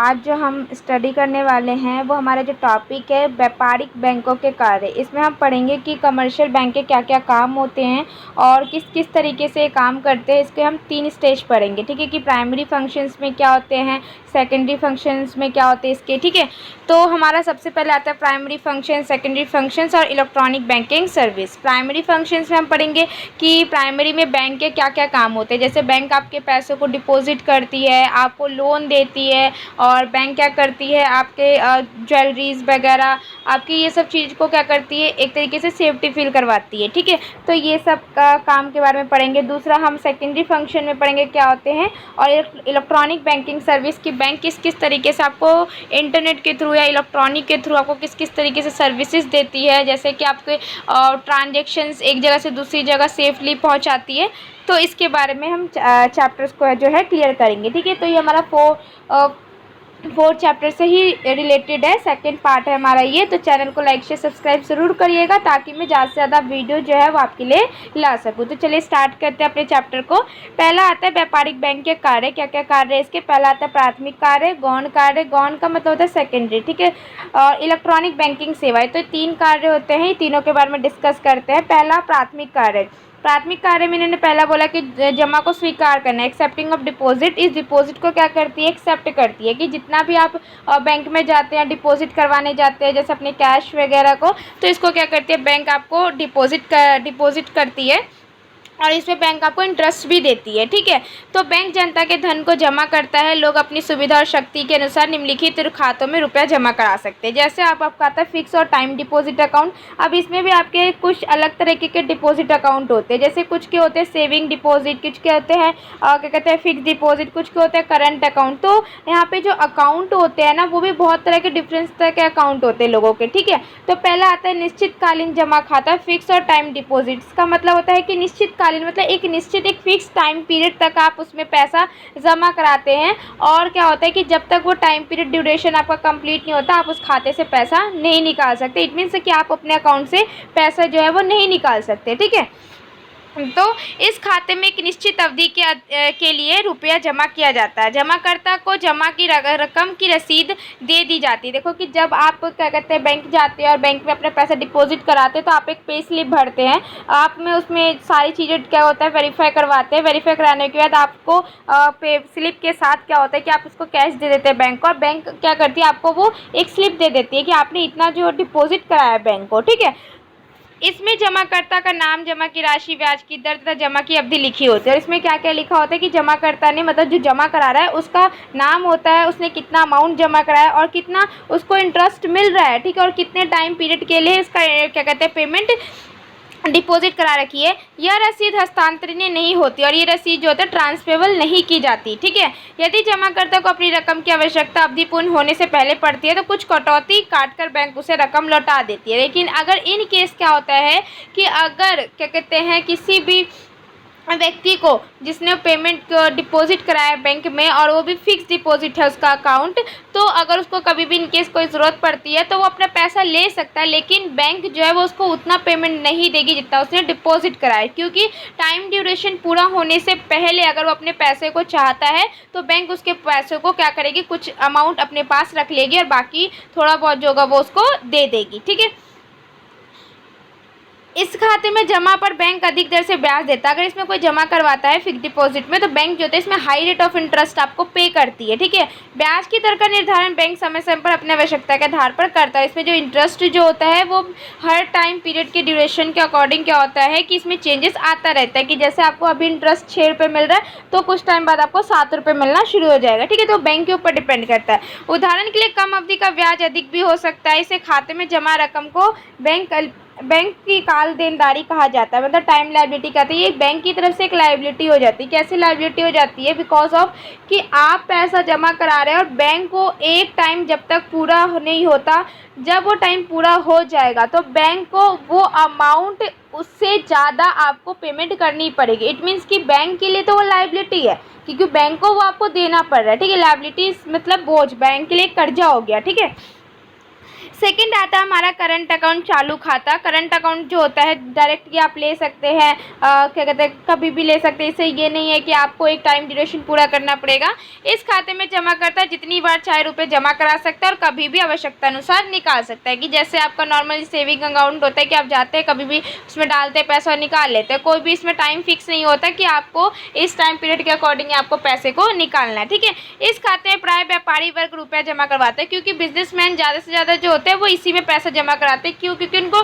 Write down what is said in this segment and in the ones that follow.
आज जो हम स्टडी करने वाले हैं वो हमारा जो टॉपिक है व्यापारिक बैंकों के कार्य। इसमें हम पढ़ेंगे कि कमर्शियल बैंक के क्या क्या काम होते हैं और किस किस तरीके से काम करते हैं। इसके हम 3 स्टेज पढ़ेंगे, ठीक है, कि प्राइमरी फंक्शंस में क्या होते हैं, सेकेंडरी फंक्शंस में क्या होते हैं इसके, ठीक है। तो हमारा सबसे पहले आता है प्राइमरी फंक्शन, सेकेंडरी फंक्शंस और electronic banking service. Primary functions में हम पढ़ेंगे कि प्राइमरी में बैंक के क्या क्या काम होते हैं। जैसे बैंक आपके पैसों को डिपॉजिट करती है, आपको लोन देती है, और बैंक क्या करती है, आपके ज्वेलरीज वगैरह आपकी ये सब चीज़ को क्या करती है, एक तरीके से सेफ्टी फील करवाती है, ठीक है। तो ये सब का काम के बारे में पढ़ेंगे। दूसरा हम सेकेंडरी फंक्शन में पढ़ेंगे क्या होते हैं, और इलेक्ट्रॉनिक बैंकिंग सर्विस की बैंक किस किस तरीके से आपको इंटरनेट के थ्रू या इलेक्ट्रॉनिक के थ्रू आपको किस किस तरीके से सर्विसेज देती है। जैसे कि आपके ट्रांजेक्शन्स एक जगह से दूसरी जगह सेफली पहुंचाती है। तो इसके बारे में हम चैप्टर्स को जो है क्लियर करेंगे, ठीक है। तो ये हमारा 4 चैप्टर से ही रिलेटेड है, सेकंड पार्ट है हमारा ये। तो चैनल को लाइक शेयर सब्सक्राइब ज़रूर करिएगा ताकि मैं ज़्यादा से ज़्यादा वीडियो जो है वो आपके लिए ला सकूँ। तो चलिए स्टार्ट करते हैं अपने चैप्टर को। पहला आता है व्यापारिक बैंक के कार्य, क्या क्या कार्य है इसके। पहला आता है प्राथमिक कार्य, गौण कार्य, गौण का मतलब होता है सेकेंडरी, ठीक है, और इलेक्ट्रॉनिक बैंकिंग सेवाएं। तो 3 कार्य होते हैं, तीनों के बारे में डिस्कस करते हैं। पहला प्राथमिक कार्य। प्राथमिक कार्य में इन्होंने पहला बोला कि जमा को स्वीकार करना, एक्सेप्टिंग ऑफ डिपॉजिट। इस डिपॉजिट को क्या करती है, एक्सेप्ट करती है कि जितना भी आप बैंक में जाते हैं डिपॉजिट करवाने जाते हैं, जैसे अपने कैश वगैरह को, तो इसको क्या करती है, बैंक आपको डिपॉजिट करती है और इसमें बैंक आपको इंटरेस्ट भी देती है, ठीक है। तो बैंक जनता के धन को जमा करता है। लोग अपनी सुविधा और शक्ति के अनुसार निम्नलिखित खातों में रुपया जमा करा सकते हैं। जैसे आपका आता है फिक्स और टाइम डिपॉजिट अकाउंट। अब इसमें भी आपके कुछ अलग तरीके के डिपॉजिट अकाउंट होते हैं। जैसे कुछ के होते हैं सेविंग डिपॉजिट, कुछ के होते हैं क्या कहते हैं फिक्स डिपॉजिट, कुछ के होते हैं करंट अकाउंट। तो यहाँ पे जो अकाउंट होते हैं ना वो भी बहुत तरह के डिफरेंस तरह के अकाउंट होते हैं लोगों के, ठीक है। तो पहला आता है निश्चितकालीन जमा खाता, फिक्स और टाइम डिपॉजिट। इसका मतलब होता है कि निश्चितकालीन मतलब एक निश्चित एक फिक्स टाइम पीरियड तक आप उसमें पैसा जमा कराते हैं, और क्या होता है कि जब तक वो टाइम पीरियड ड्यूरेशन आपका कंप्लीट नहीं होता आप उस खाते से पैसा नहीं निकाल सकते। इट मीन्स कि आप अपने अकाउंट से पैसा जो है वो नहीं निकाल सकते, ठीक है। तो इस खाते में एक निश्चित अवधि के लिए रुपया जमा किया जाता है। जमाकर्ता को जमा की रकम की रसीद दे दी जाती है। देखो कि जब आप क्या कहते हैं बैंक जाते हैं और बैंक में अपना पैसा डिपॉजिट कराते हैं तो आप एक पे स्लिप भरते हैं, आप में उसमें सारी चीज़ें क्या होता है वेरीफाई करवाते हैं। वेरीफाई कराने के बाद आपको पे स्लिप के साथ क्या होता है कि आप उसको कैश दे देते हैं बैंक को, और बैंक क्या करती है आपको वो एक स्लिप दे देती है कि आपने इतना जो डिपॉजिट कराया है बैंक को, ठीक है। इसमें जमाकर्ता का नाम, जमा की राशि, ब्याज की दर तथा जमा की अवधि लिखी होती है। और इसमें क्या क्या लिखा होता है कि जमाकर्ता ने मतलब जो जमा करा रहा है उसका नाम होता है, उसने कितना अमाउंट जमा कराया और कितना उसको इंटरेस्ट मिल रहा है, ठीक है, और कितने टाइम पीरियड के लिए इसका क्या कहते हैं पेमेंट डिपॉजिट करा रखी है। यह रसीद हस्तांतरणीय नहीं होती और ये रसीद जो होता है ट्रांसफरेबल नहीं की जाती, ठीक है। यदि जमाकर्ता को अपनी रकम की आवश्यकता अवधि पूर्ण होने से पहले पड़ती है तो कुछ कटौती काटकर बैंक उसे रकम लौटा देती है। लेकिन अगर इन केस क्या होता है कि अगर क्या कहते हैं किसी भी व्यक्ति को जिसने पेमेंट डिपॉजिट कराया बैंक में और वो भी फिक्स डिपॉजिट है उसका अकाउंट, तो अगर उसको कभी भी इनकेस कोई ज़रूरत पड़ती है तो वो अपना पैसा ले सकता है, लेकिन बैंक जो है वो उसको उतना पेमेंट नहीं देगी जितना उसने डिपॉजिट कराया, क्योंकि टाइम ड्यूरेशन पूरा होने से पहले अगर वो अपने पैसे को चाहता है तो बैंक उसके पैसों को क्या करेगी, कुछ अमाउंट अपने पास रख लेगी और बाकी थोड़ा बहुत जो होगा वो उसको दे देगी, ठीक है। इस खाते में जमा पर बैंक अधिक दर से ब्याज देता है। अगर इसमें कोई जमा करवाता है फिक्स डिपॉजिट में तो बैंक जो होता है इसमें हाई रेट ऑफ इंटरेस्ट आपको पे करती है, ठीक है। ब्याज की दर का निर्धारण बैंक समय समय पर अपनी आवश्यकता के आधार पर करता है। इसमें जो इंटरेस्ट जो होता है वो हर टाइम पीरियड के ड्यूरेशन के अकॉर्डिंग क्या होता है कि इसमें चेंजेस आता रहता है, कि जैसे आपको अभी इंटरेस्ट 6 रुपये मिल रहा है तो कुछ टाइम बाद आपको 7 रुपये मिलना शुरू हो जाएगा, ठीक है। तो बैंक के ऊपर डिपेंड करता है। उदाहरण के लिए कम अवधि का ब्याज अधिक भी हो सकता है। इसे खाते में जमा रकम को बैंक की काल देनदारी कहा जाता है, मतलब टाइम लायबिलिटी कहते हैं। ये बैंक की तरफ से एक लायबिलिटी हो जाती है। कैसे लायबिलिटी हो जाती है, बिकॉज ऑफ कि आप पैसा जमा करा रहे हैं और बैंक को एक टाइम जब तक पूरा नहीं होता, जब वो टाइम पूरा हो जाएगा तो बैंक को वो अमाउंट उससे ज़्यादा आपको पेमेंट करनी पड़ेगी। इट मीन्स कि बैंक के लिए तो वो लायबिलिटी है क्योंकि बैंक को वो आपको देना पड़ रहा है, ठीक है। लायबिलिटी मतलब बोझ, बैंक के लिए कर्जा हो गया, ठीक है। सेकंड आता है हमारा करंट अकाउंट, चालू खाता। करंट अकाउंट जो होता है डायरेक्टली आप ले सकते हैं, क्या कहते हैं, कभी भी ले सकते हैं। इससे ये नहीं है कि आपको एक टाइम ड्यूरेशन पूरा करना पड़ेगा। इस खाते में जमा करता है जितनी बार चाहे रुपए जमा करा सकता है और कभी भी आवश्यकता अनुसार निकाल सकता है। कि जैसे आपका नॉर्मली सेविंग अकाउंट होता है कि आप जाते हैं कभी भी उसमें डालते हैं पैसा और निकाल लेते हैं, कोई भी इसमें टाइम फिक्स नहीं होता कि आपको इस टाइम पीरियड के अकॉर्डिंग आपको पैसे को निकालना है। ठीक है, इस खाते में प्राय व्यापारी वर्ग रुपया जमा करवाते हैं, क्योंकि बिजनेसमैन ज़्यादा से ज़्यादा जो होते हैं वो इसी में पैसा जमा कराते हैं। क्यों? क्योंकि उनको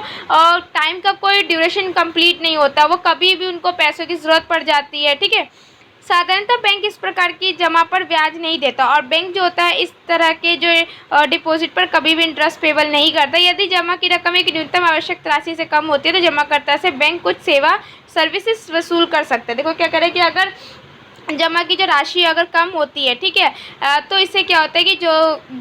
टाइम का कोई ड्यूरेशन कंप्लीट नहीं होता, वो कभी भी उनको पैसों की ज़रूरत पड़ जाती है। ठीक है, साधारणतः बैंक इस प्रकार की जमा पर ब्याज नहीं देता और बैंक जो होता है इस तरह के जो डिपॉजिट पर कभी भी इंटरेस्ट पेबल नहीं करता। यदि जमा की रकम एक न्यूनतम आवश्यक राशि से कम होती है तो जमाकर्ता से बैंक कुछ सेवा सर्विसेज वसूल कर सकते हैं। देखो क्या करें कि अगर जमा की जो राशि अगर कम होती है, ठीक है, तो इससे क्या होता है कि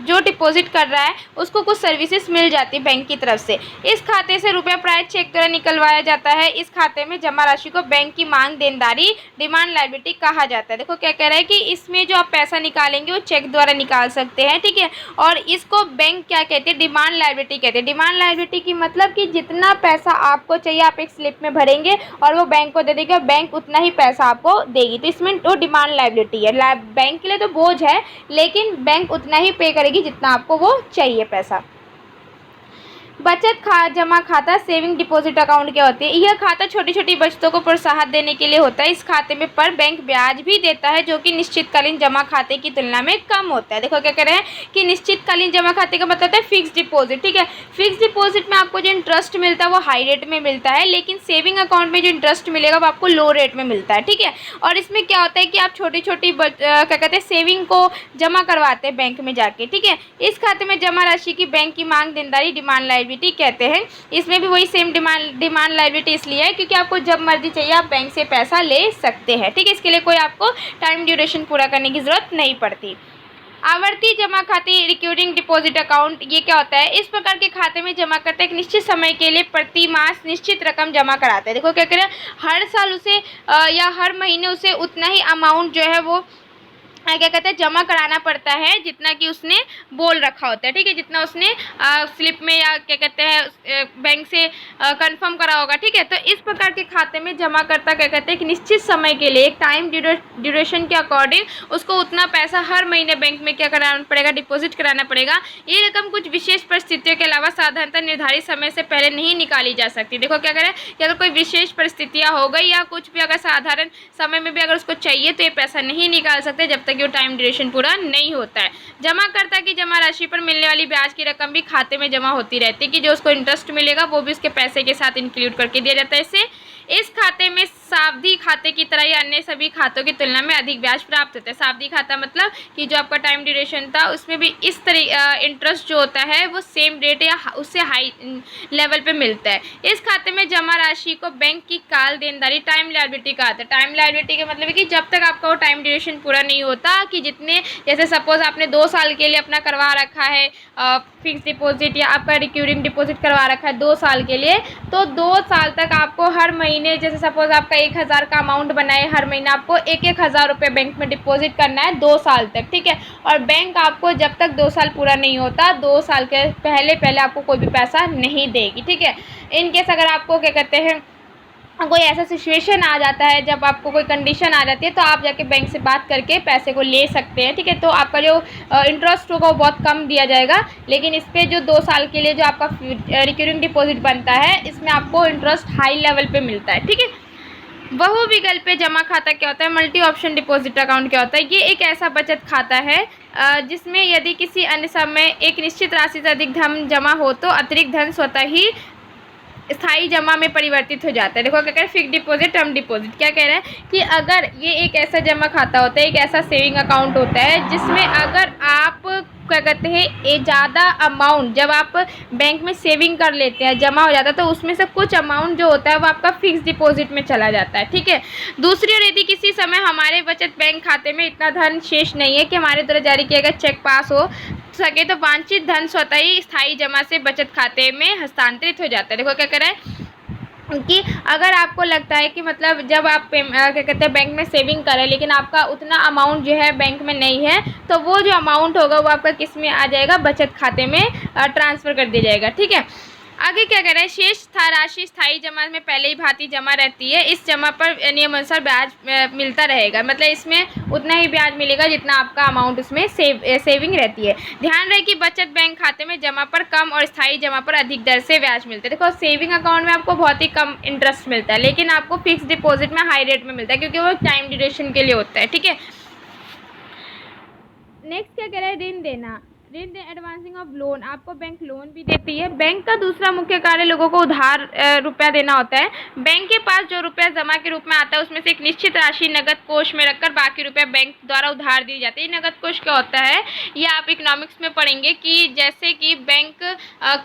जो डिपॉजिट कर रहा है उसको कुछ सर्विसेज मिल जाती है बैंक की तरफ से। इस खाते से रुपया प्राय चेक द्वारा निकलवाया जाता है। इस खाते में जमा राशि को बैंक की मांग देनदारी, डिमांड लायबिलिटी कहा जाता है। देखो क्या कह रहा है कि इसमें जो आप पैसा निकालेंगे वो चेक द्वारा निकाल सकते हैं। ठीक है, और इसको बैंक क्या कहते हैं, डिमांड लायबिलिटी कहते हैं। डिमांड लायबिलिटी की मतलब कि जितना पैसा आपको चाहिए आप एक स्लिप में भरेंगे और वो बैंक को दे देगी और बैंक उतना ही पैसा आपको देगी। तो इसमें डिमांड लायबिलिटी है। बैंक के लिए तो बोझ है, लेकिन बैंक उतना ही पे करेगी जितना आपको वो चाहिए पैसा। बचत जमा खाता, सेविंग डिपॉजिट अकाउंट क्या होती है? यह खाता छोटी छोटी बचतों को प्रोत्साहन देने के लिए होता है। इस खाते में पर बैंक ब्याज भी देता है जो कि निश्चितकालीन जमा खाते की तुलना में कम होता है। देखो क्या कह रहे हैं कि निश्चितकालीन जमा खाते का मतलब है फिक्स डिपॉजिट। ठीक है, फिक्स डिपॉजिट में आपको जो इंटरेस्ट मिलता है वो हाई रेट में मिलता है, लेकिन सेविंग अकाउंट में जो इंटरेस्ट मिलेगा वो आपको लो रेट में मिलता है। ठीक है, और इसमें क्या होता है कि आप छोटी छोटी क्या कहते हैं सेविंग को जमा करवाते हैं बैंक में जाके। ठीक है, इस खाते में जमा राशि की बैंक की मांग देनदारी, डिमांड लायबिलिटी कहते हैं। इसमें भी वही सेम डिमांड लायबिलिटी इसलिए है क्योंकि आपको जब मर्जी चाहिए आप बैंक से पैसा ले सकते हैं। ठीक है, इसके लिए कोई आपको टाइम ड्यूरेशन पूरा करने की जरूरत नहीं पड़ती। आवर्ती जमा खाते, रिकरिंग डिपॉजिट अकाउंट, ये क्या होता है? इस प्रकार के खाते में जमा करते एक निश्चित समय के लिए प्रति मास निश्चित रकम जमा कराते हैं। देखो क्या करें, हर साल उसे या हर महीने उसे उतना ही अमाउंट जो है वो क्या कहते हैं जमा कराना पड़ता है जितना कि उसने बोल रखा होता है। ठीक है, जितना उसने स्लिप में या क्या कहते हैं बैंक से कंफर्म करा होगा। ठीक है, तो इस प्रकार के खाते में जमा करता क्या कहते हैं कि निश्चित समय के लिए एक टाइम ड्यूरेशन के अकॉर्डिंग उसको उतना पैसा हर महीने बैंक में क्या कराना पड़ेगा, डिपॉजिट कराना पड़ेगा। ये रकम कुछ विशेष परिस्थितियों के अलावा साधारणतः निर्धारित समय से पहले नहीं निकाली जा सकती। देखो क्या करें कि अगर कोई विशेष परिस्थितियाँ हो गई या कुछ भी अगर साधारण समय में भी अगर उसको चाहिए तो ये पैसा नहीं निकाल सकते जब तक वो टाइम ड्यूरेशन पूरा नहीं होता है। जमाकर्ता की जमा राशि पर मिलने वाली ब्याज की रकम भी खाते में जमा होती रहती है कि जो उसको इंटरेस्ट मिलेगा वो भी उसके पैसे के साथ इंक्लूड करके दिया जाता है। इससे इस खाते में सावधि खाते की तरह ही अन्य सभी खातों की तुलना में अधिक ब्याज प्राप्त होता है। सावधि खाता मतलब कि जो आपका टाइम ड्यूरेशन था उसमें भी इस तरह इंटरेस्ट जो होता है वो सेम रेट या उससे हाई लेवल पे मिलता है। इस खाते में जमा राशि को बैंक की काल देनदारी, टाइम लायबिलिटी कहा जाता है। टाइम लायबिलिटी का मतलब है कि जब तक आपका वो टाइम ड्यूरेशन पूरा नहीं होता, कि जितने जैसे सपोज आपने 2 साल के लिए अपना करवा रखा है फिक्स डिपॉजिट या आपका रिकरिंग डिपॉजिट करवा रखा है 2 साल के लिए, तो 2 साल तक आपको हर महीने जैसे सपोज आपका 1000 का अमाउंट बनाए, हर महीना आपको 1,000 रुपये बैंक में डिपॉजिट करना है 2 साल तक। ठीक है, और बैंक आपको जब तक 2 साल पूरा नहीं होता 2 साल के पहले आपको कोई भी पैसा नहीं देगी। ठीक है, इनकेस अगर आपको क्या कहते हैं कोई ऐसा सिचुएशन आ जाता है, जब आपको कोई कंडीशन आ जाती है तो आप जाके बैंक से बात करके पैसे को ले सकते हैं। ठीक है, तो आपका जो इंटरेस्ट होगा वो बहुत कम दिया जाएगा, लेकिन इस पर जो 2 साल के लिए जो आपका रिकरिंग डिपॉजिट बनता है इसमें आपको इंटरेस्ट हाई लेवल पे मिलता है। ठीक है, बहु विकल्प पे जमा खाता क्या होता है? मल्टी ऑप्शन डिपॉजिट अकाउंट क्या होता है? ये एक ऐसा बचत खाता है जिसमें यदि किसी अन्य समय एक निश्चित राशि से अधिक धन जमा हो तो अतिरिक्त धन स्वतः ही स्थायी जमा में परिवर्तित हो जाता है। देखो क्या कह रहे हैं, फिक्स डिपॉजिट, टर्म डिपॉजिट। क्या कह रहे हैं कि अगर ये एक ऐसा जमा खाता होता है, एक ऐसा सेविंग अकाउंट होता है जिसमें अगर आप क्या कहते हैं ये ज़्यादा अमाउंट जब आप बैंक में सेविंग कर लेते हैं, जमा हो जाता है, तो उसमें से कुछ अमाउंट जो होता है वो आपका फिक्स डिपॉजिट में चला जाता है। ठीक है, दूसरी ओर यदि किसी समय हमारे बचत बैंक खाते में इतना धन शेष नहीं है कि हमारे द्वारा जारी किया गया चेक पास हो सके तो वांछित धन स्वतः ही स्थायी जमा से बचत खाते में हस्तांतरित हो जाता है। देखो क्या कर रहा है कि अगर आपको लगता है कि मतलब जब आप क्या कहते हैं बैंक में सेविंग करें लेकिन आपका उतना अमाउंट जो है बैंक में नहीं है, तो वो जो अमाउंट होगा वो आपका किस में आ जाएगा, बचत खाते में ट्रांसफ़र कर दिया जाएगा। ठीक है, आगे क्या कह रहा है, शेष राशि स्थायी जमा में पहले ही भांति जमा रहती है, इस जमा पर नियमानुसार ब्याज मिलता रहेगा। मतलब इसमें उतना ही ब्याज मिलेगा जितना आपका अमाउंट उसमें सेविंग रहती है। ध्यान रहे कि बचत बैंक खाते में जमा पर कम और स्थायी जमा पर अधिक दर से ब्याज मिलता है। देखो सेविंग अकाउंट में आपको बहुत ही कम इंटरेस्ट मिलता है, लेकिन आपको फिक्स डिपॉजिट में हाई रेट में मिलता है, क्योंकि वो टाइम ड्यूरेशन के लिए होता है। ठीक है, नेक्स्ट क्या कह रहा है, ऋण देना। ऋण एडवांसिंग ऑफ लोन, आपको बैंक लोन भी देती है। बैंक का दूसरा मुख्य कार्य लोगों को उधार रुपया देना होता है। बैंक के पास जो रुपया जमा के रूप में आता है उसमें से एक निश्चित राशि नगद कोष में रखकर बाकी रुपया बैंक द्वारा उधार दी जाती है। नगद कोष क्या होता है, ये आप इकोनॉमिक्स में पढ़ेंगे कि जैसे कि बैंक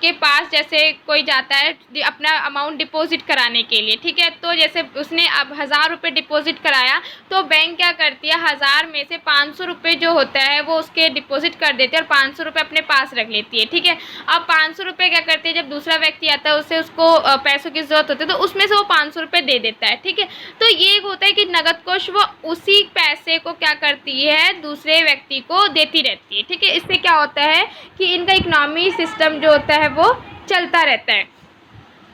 के पास जैसे कोई जाता है अपना अमाउंट डिपॉजिट कराने के लिए, ठीक है, तो जैसे उसने अब 1000 रुपये डिपॉजिट कराया, तो बैंक क्या करती है, 1000 में से 500 रुपये जो होता है वो उसके डिपॉजिट कर देती है और 500 रुपये अपने पास रख लेती है। ठीक है, अब 500 रुपये क्या करती है, जब दूसरा व्यक्ति आता है उससे उसको पैसों की जरूरत होती है, तो उसमें से वो 500 रुपये दे देता है। ठीक है, तो ये होता है कि नगद कोष वो उसी पैसे को क्या करती है, दूसरे व्यक्ति को देती रहती है। ठीक है, इससे क्या होता है कि इनका इकोनॉमी सिस्टम जो होता है वो चलता रहता है।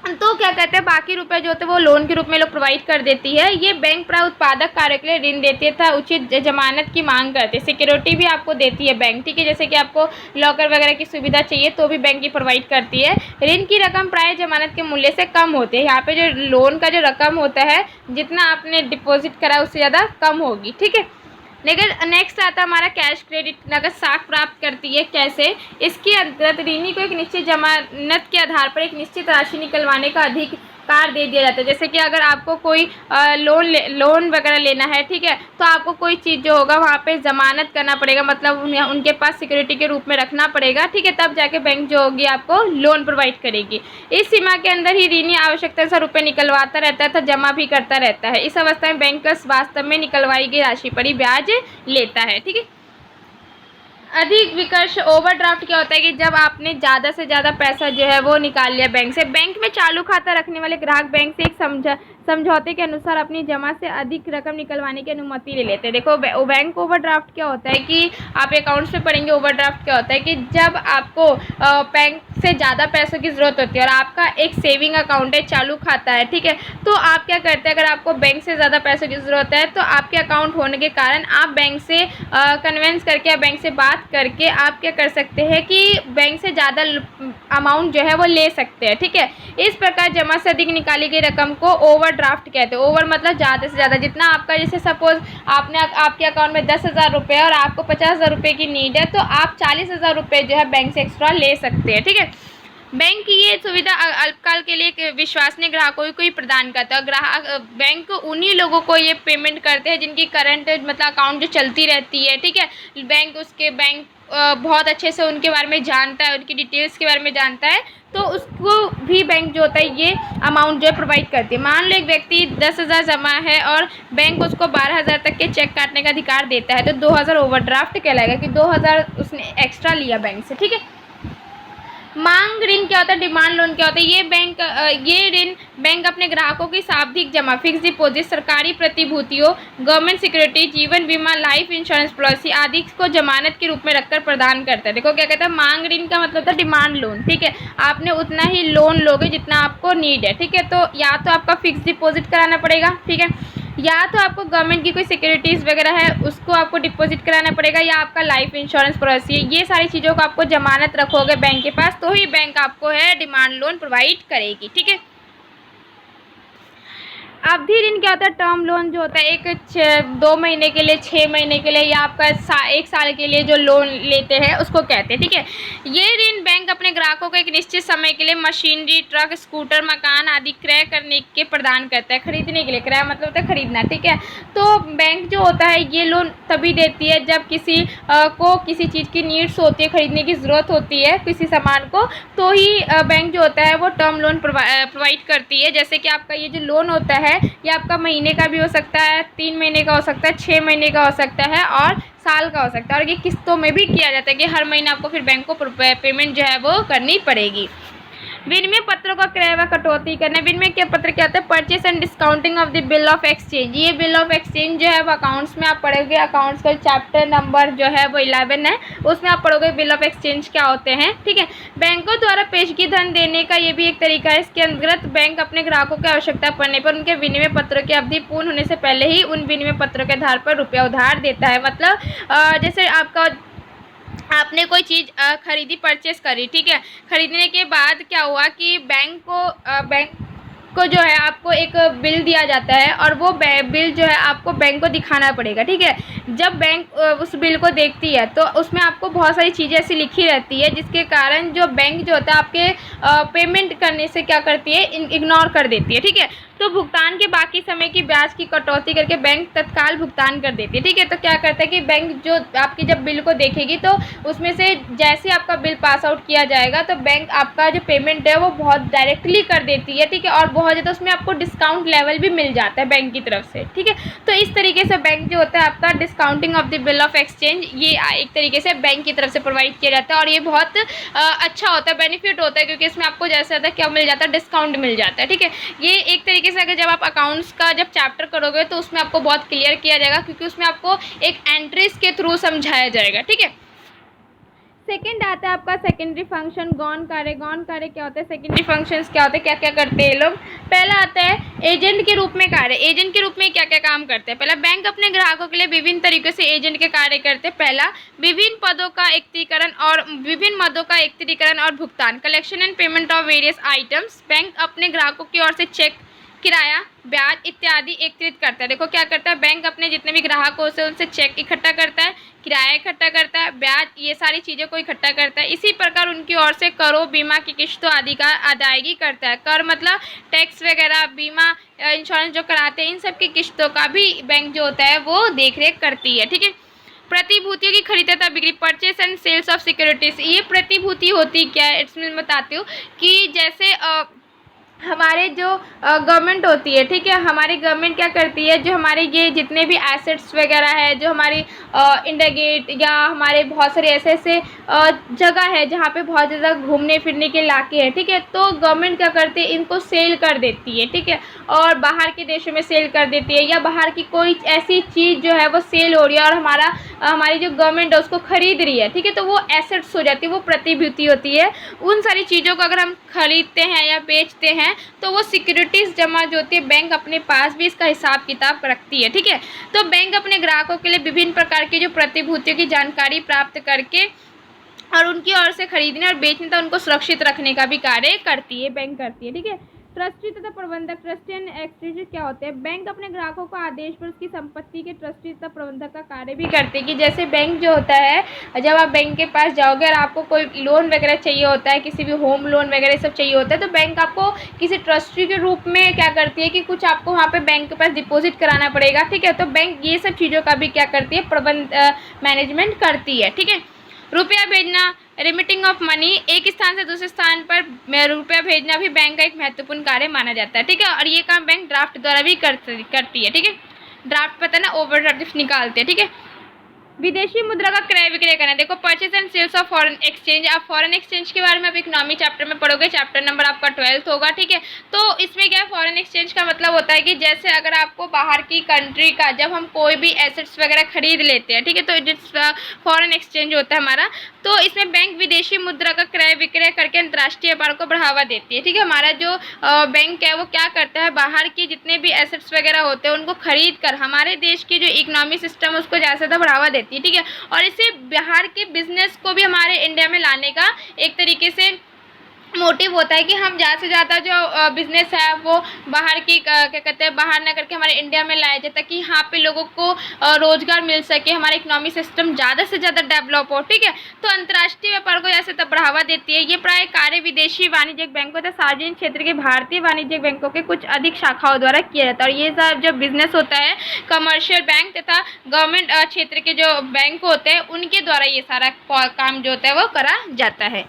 तो क्या कहते हैं, बाकी रुपए जो होते हैं वो लोन के रूप में लोग प्रोवाइड कर देती है। ये बैंक प्राय उत्पादक कार्य के लिए ऋण देती है तथा उचित जमानत की मांग करती है। सिक्योरिटी भी आपको देती है बैंक। ठीक है, जैसे कि आपको लॉकर वगैरह की सुविधा चाहिए तो भी बैंक की प्रोवाइड करती है। ऋण की रकम प्राय जमानत के मूल्य से कम होती है। यहाँ पे जो लोन का जो रकम होता है, जितना आपने डिपॉजिट करा उससे ज़्यादा कम होगी। ठीक है, लेकिन नेक्स्ट आता है हमारा कैश क्रेडिट, नगद साख प्राप्त करती है। कैसे, इसके अंतर्गत ऋणी को एक निश्चित जमानत के आधार पर एक निश्चित राशि निकलवाने का अधिकार दे दिया जाता है। जैसे कि अगर आपको कोई लोन वगैरह लेना है, ठीक है, तो आपको कोई चीज़ जो होगा वहाँ पे ज़मानत करना पड़ेगा, मतलब उनके पास सिक्योरिटी के रूप में रखना पड़ेगा। ठीक है, तब जाके बैंक जो होगी आपको लोन प्रोवाइड करेगी। इस सीमा के अंदर ही ऋणी आवश्यकता से रुपये निकलवाता रहता है तथा जमा भी करता रहता है। इस अवस्था में बैंक वास्तव में निकलवाई गई राशि पर ही ब्याज लेता है। ठीक है, अधिक विकर्ष ओवरड्राफ्ट क्या होता है कि जब आपने ज़्यादा से ज़्यादा पैसा जो है वो निकाल लिया बैंक से। बैंक में चालू खाता रखने वाले ग्राहक बैंक से एक समझौते के अनुसार अपनी जमा से अधिक रकम निकलवाने की अनुमति ले लेते हैं। देखो बैंक ओवरड्राफ्ट क्या होता है कि आप अकाउंट्स में पढ़ेंगे, ओवरड्राफ्ट क्या होता है कि जब आपको बैंक से ज़्यादा पैसों की ज़रूरत होती है और आपका एक सेविंग अकाउंट है, चालू खाता है, ठीक है, तो आप क्या करते हैं, अगर आपको बैंक से ज़्यादा पैसों की ज़रूरत है तो आपके अकाउंट होने के कारण आप बैंक से कन्वेंस करके या बैंक से बात करके आप क्या कर सकते हैं कि बैंक से ज़्यादा अमाउंट जो है वो ले सकते हैं। ठीक है, इस प्रकार जमा से अधिक निकाली गई रकम को ओवरड्राफ्ट कहते हैं। ओवर मतलब ज़्यादा से ज़्यादा, जितना आपका, जैसे सपोज आपके अकाउंट में 10,000 रुपये और आपको 50,000 रुपये की नीड है, तो आप 40,000 रुपये जो है बैंक से एक्स्ट्रा ले सकते हैं। ठीक है, बैंक की ये सुविधा अल्पकाल के लिए विश्वसनीय ग्राहकों को ही प्रदान करता है। बैंक उन्हीं लोगों को ये पेमेंट करते हैं जिनकी करंट मतलब अकाउंट जो चलती रहती है। ठीक है, बैंक बहुत अच्छे से उनके बारे में जानता है, उनकी डिटेल्स के बारे में जानता है, तो उसको भी बैंक जो होता है ये अमाउंट जो है प्रोवाइड करती है। मान लो एक व्यक्ति 10,000 जमा है और बैंक उसको 12,000 तक के चेक काटने का अधिकार देता है, तो 2,000 ओवरड्राफ्ट कहलाएगा कि 2,000 उसने एक्स्ट्रा लिया बैंक से। ठीक है, मांग ऋण क्या होता है, डिमांड लोन क्या होता है, ये ऋण बैंक अपने ग्राहकों की सावधिक जमा, फिक्स डिपॉजिट, सरकारी प्रतिभूतियों, गवर्नमेंट सिक्योरिटी, जीवन बीमा, लाइफ इंश्योरेंस पॉलिसी आदि को जमानत के रूप में रखकर प्रदान करता है। देखो क्या कहता है, मांग ऋण का मतलब था डिमांड लोन। ठीक है, आपने उतना ही लोन लोगे जितना आपको नीड है। ठीक है, तो या तो आपका फिक्स डिपॉजिट कराना पड़ेगा, ठीक है, या तो आपको गवर्नमेंट की कोई सिक्योरिटीज़ वगैरह है उसको आपको डिपॉजिट कराना पड़ेगा, या आपका लाइफ इंश्योरेंस पॉलिसी है। ये सारी चीज़ों को आपको जमानत रखोगे बैंक के पास तो ही बैंक आपको है डिमांड लोन प्रोवाइड करेगी। ठीक है, अवधि ऋण क्या होता है, टर्म लोन जो होता है 2 महीने के लिए, 6 महीने के लिए, या आपका 1 साल के लिए जो लोन लेते हैं उसको कहते हैं। ठीक है, ये ऋण बैंक अपने ग्राहकों को एक निश्चित समय के लिए मशीनरी, ट्रक, स्कूटर, मकान आदि क्रय करने के प्रदान करता है। खरीदने के लिए, क्रय मतलब होता है खरीदना। ठीक है, तो बैंक जो होता है ये लोन तभी देती है जब किसी को किसी चीज़ की नीड्स होती है, खरीदने की ज़रूरत होती है किसी सामान को, तो ही बैंक जो होता है वो टर्म लोन प्रोवाइड करती है। जैसे कि आपका ये जो लोन होता है ये आपका महीने का भी हो सकता है, 3 महीने का हो सकता है, 6 महीने का हो सकता है और साल का हो सकता है, और ये किस्तों में भी किया जाता है कि हर महीने आपको फिर बैंक को पेमेंट जो है वो करनी पड़ेगी। विनिमय पत्रों का क्रय व कटौती करना। विनिमय के पत्र क्या होता है? Purchase and discounting of the bill of exchange. ये बिल ऑफ एक्सचेंज जो है वो अकाउंट्स में आप पढ़ोगे, अकाउंट्स का चैप्टर नंबर जो है वो 11 है, उसमें आप पढ़ोगे बिल ऑफ एक्सचेंज क्या होते हैं। ठीक है, बैंकों द्वारा पेशगी धन देने का ये भी एक तरीका है। इसके अंतर्गत बैंक अपने ग्राहकों की आवश्यकता पड़ने पर उनके विनिमय पत्रों की अवधि पूर्ण होने से पहले ही उन विनिमय पत्रों के आधार पर रुपया उधार देता है। मतलब जैसे आपने कोई चीज़ खरीदी, परचेस करी, ठीक है, खरीदने के बाद क्या हुआ कि बैंक को जो है आपको एक बिल दिया जाता है और वो बिल जो है आपको बैंक को दिखाना पड़ेगा। ठीक है, जब बैंक उस बिल को देखती है तो उसमें आपको बहुत सारी चीज़ें ऐसी लिखी रहती है जिसके कारण जो बैंक जो होता है आपके पेमेंट करने से क्या करती है, इग्नोर कर देती है। ठीक है, तो भुगतान के बाकी समय की ब्याज की कटौती करके बैंक तत्काल भुगतान कर देती है। ठीक है, तो क्या करता है कि बैंक जो आपकी जब बिल को देखेगी तो उसमें से जैसे आपका बिल पास आउट किया जाएगा तो बैंक आपका जो पेमेंट है वो बहुत डायरेक्टली कर देती है। ठीक है, और बहुत ज़्यादा उसमें आपको डिस्काउंट लेवल भी मिल जाता है बैंक की तरफ से। ठीक है, तो इस तरीके से बैंक जो होता है आपका discounting of the bill of exchange, ये एक तरीके से बैंक की तरफ से प्रोवाइड किया जाता है और ये बहुत अच्छा होता है, बेनिफिट होता है, क्योंकि इसमें आपको जैसे ज़्यादा क्या मिल जाता है, डिस्काउंट मिल जाता है। ठीक है, ये एक तरीके से अगर जब आप अकाउंट्स का जब चैप्टर करोगे तो उसमें आपको बहुत क्लियर किया जाएगा, क्योंकि उसमें आपको एक एंट्रीज के थ्रू समझाया जाएगा। ठीक है, सेकंड आता है आपका सेकेंडरी फंक्शन, गौण कार्य। गौण कार्य क्या होता है, सेकेंडरी फंक्शंस क्या होते हैं, क्या क्या करते हैं ये लोग। पहला आता है एजेंट के रूप में कार्य। एजेंट के रूप में क्या क्या काम करते हैं? पहला, बैंक अपने ग्राहकों के लिए विभिन्न तरीकों से एजेंट के कार्य करते हैं। पहला, विभिन्न पदों का एकत्रीकरण और भुगतान, collection and payment of various items. Bank अपने ग्राहकों की ओर से चेक, किराया, ब्याज इत्यादि एकत्रित करता है। देखो क्या करता है, बैंक अपने जितने भी ग्राहकों से उनसे चेक इकट्ठा करता है, किराया इकट्ठा करता है, ब्याज, ये सारी चीज़ों को इकट्ठा करता है। इसी प्रकार उनकी ओर से करों, बीमा की किस्तों आदि का अदायगी करता है। कर मतलब टैक्स वगैरह, बीमा, इंश्योरेंस जो कराते हैं, इन सब की किस्तों का भी बैंक जो होता है वो देख रेख करती है। ठीक है, प्रतिभूतियों की खरीद तथा बिक्री, purchase and sales of securities. ये प्रतिभूति होती क्या है, इसमें बताती हूँ कि जैसे हमारे जो गवर्नमेंट होती है, ठीक है, हमारी गवर्नमेंट क्या करती है, जो हमारे ये जितने भी एसेट्स वगैरह है, जो हमारी इंडिया गेट या हमारे बहुत सारे ऐसे ऐसे जगह है जहाँ पे बहुत ज़्यादा घूमने फिरने के इलाके हैं। ठीक है, तो गवर्नमेंट क्या करती है, इनको सेल कर देती है। ठीक है, और बाहर के देशों में सेल कर देती है, या बाहर की कोई ऐसी चीज़ जो है वो सेल हो रही है और हमारी जो गवर्नमेंट है उसको खरीद रही है। ठीक है, तो वो एसेट्स हो जाती है, वो प्रतिभूति होती है। उन सारी चीज़ों को अगर हम खरीदते हैं या बेचते हैं तो वो सिक्योरिटीज़ जमा जो होती है, बैंक अपने पास भी इसका हिसाब किताब रखती है। ठीक है, तो बैंक अपने ग्राहकों के लिए विभिन्न प्रकार की जो प्रतिभूतियों की जानकारी प्राप्त करके और उनकी ओर से खरीदने और बेचने तक उनको सुरक्षित रखने का भी कार्य करती है, बैंक करती है। ठीक है, ट्रस्टी तथा प्रबंधक, ट्रस्टी एंड एक्सचेंज क्या होते हैं? बैंक अपने ग्राहकों को आदेश पर उसकी संपत्ति के ट्रस्टी तथा प्रबंधक का कार्य भी करते हैं। कि जैसे बैंक जो होता है, जब आप बैंक के पास जाओगे और आपको कोई लोन वगैरह चाहिए होता है, किसी भी होम लोन वगैरह सब चाहिए होता है, तो बैंक आपको किसी ट्रस्टी के रूप में क्या करती है कि कुछ आपको वहाँ पे बैंक के पास डिपॉजिट कराना पड़ेगा। ठीक है, तो बैंक ये सब चीज़ों का भी क्या करती है, मैनेजमेंट करती है। ठीक है, रुपया भेजना, रिमिटिंग ऑफ मनी, एक स्थान से दूसरे स्थान पर रुपया भेजना भी बैंक का एक महत्वपूर्ण कार्य माना जाता है। ठीक है, और ये काम बैंक ड्राफ्ट द्वारा भी करती है। ठीक है, ड्राफ्ट पता ना, ओवरड्राफ्ट निकालते हैं। ठीक है, विदेशी मुद्रा का क्रय विक्रय करना। देखो, purchase and sales of foreign exchange. आप फॉरेन एक्सचेंज के बारे में आप इकोनॉमी चैप्टर में पढ़ोगे, चैप्टर नंबर आपका 12 होगा। ठीक है, तो इसमें क्या है, फॉरेन एक्सचेंज का मतलब होता है कि जैसे अगर आपको बाहर की कंट्री का जब हम कोई भी एसेट्स वगैरह खरीद लेते हैं, ठीक है, तो इट्स फॉरेन एक्सचेंज होता है हमारा। तो इसमें बैंक विदेशी मुद्रा का क्रय विक्रय करके अंतर्राष्ट्रीय व्यापार को बढ़ावा देती है। ठीक है, हमारा जो बैंक है वो क्या करता है, बाहर की जितने भी एसेट्स वगैरह होते हैं उनको खरीद कर हमारे देश की जो इकोनॉमी सिस्टम है उसको ज़्यादा से ज़्यादा बढ़ावा देती है। ठीक है, और इससे बाहर के बिजनेस को भी हमारे इंडिया में लाने का एक तरीके से मोटिव होता है कि हम ज़्यादा से ज़्यादा जो बिज़नेस है वो बाहर की क्या कहते हैं, बाहर ना करके हमारे इंडिया में लाया जाए, ताकि यहाँ पे लोगों को रोज़गार मिल सके, हमारा इकोनॉमी सिस्टम ज़्यादा से ज़्यादा डेवलप हो। ठीक है, तो अंतर्राष्ट्रीय व्यापार को जैसे तब बढ़ावा देती है। ये प्राय कार्य विदेशी वाणिज्यिक बैंकों तथा सार्वजनिक क्षेत्र के भारतीय वाणिज्यिक बैंकों के कुछ अधिक शाखाओं द्वारा किया जाता है। और ये सब जो बिजनेस होता है, कमर्शियल बैंक तथा गवर्नमेंट क्षेत्र के जो बैंक होते हैं उनके द्वारा ये सारा काम जो होता है वो करा जाता है।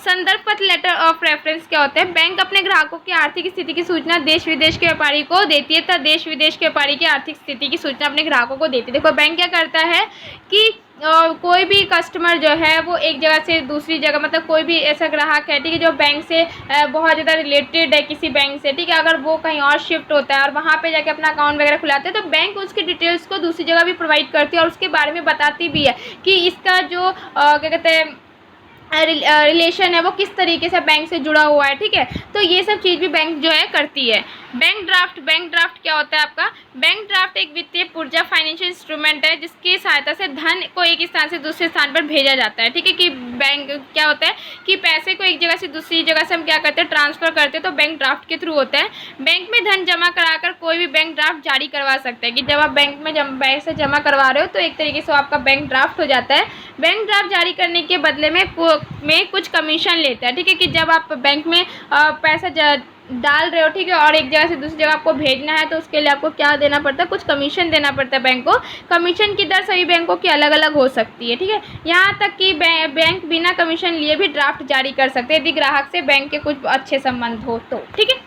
संदर्भ पत्र, लेटर ऑफ रेफरेंस क्या होता है? बैंक अपने ग्राहकों की आर्थिक स्थिति की सूचना देश विदेश के व्यापारी को देती है तथा देश विदेश के व्यापारी की आर्थिक स्थिति की सूचना अपने ग्राहकों को देती है। देखो, बैंक क्या करता है कि कोई भी कस्टमर जो है वो एक जगह से दूसरी जगह, मतलब कोई भी ऐसा ग्राहक है, ठीक है, जो बैंक से बहुत ज़्यादा रिलेटेड है किसी बैंक से, ठीक है, अगर वो कहीं और शिफ्ट होता है और वहाँ पे जाके अपना अकाउंट वगैरह खुलाते हैं तो बैंक उसकी डिटेल्स को दूसरी जगह भी प्रोवाइड करती है और उसके बारे में बताती भी है कि इसका जो क्या कहते हैं रिलेशन है वो किस तरीके से बैंक से जुड़ा हुआ है, ठीक है। तो ये सब चीज़ भी बैंक जो है करती है। बैंक ड्राफ्ट क्या होता है आपका? बैंक ड्राफ्ट एक वित्तीय पूर्जा फाइनेंशियल इंस्ट्रूमेंट है जिसकी सहायता से धन को एक स्थान से दूसरे स्थान पर भेजा जाता है, ठीक है। कि बैंक क्या होता है कि पैसे को एक जगह से दूसरी जगह से हम क्या करते हैं, ट्रांसफ़र करते हैं, तो बैंक ड्राफ्ट के थ्रू होता है। बैंक में धन जमा कराकर कोई भी बैंक ड्राफ्ट जारी करवा सकता है, कि जब आप बैंक में पैसे जमा करवा रहे हो तो एक तरीके से आपका बैंक ड्राफ्ट हो जाता है। बैंक ड्राफ्ट जारी करने के बदले में कुछ कमीशन लेता है, ठीक है। कि जब आप बैंक में पैसा डाल रहे हो, ठीक है, और एक जगह से दूसरी जगह आपको भेजना है तो उसके लिए आपको क्या देना पड़ता है, कुछ कमीशन देना पड़ता है बैंक को। कमीशन की दर सभी बैंकों की अलग अलग हो सकती है, ठीक है। यहाँ तक कि बैंक बिना कमीशन लिए भी ड्राफ्ट जारी कर सकते हैं यदि ग्राहक से बैंक के कुछ अच्छे संबंध हो तो, ठीक है।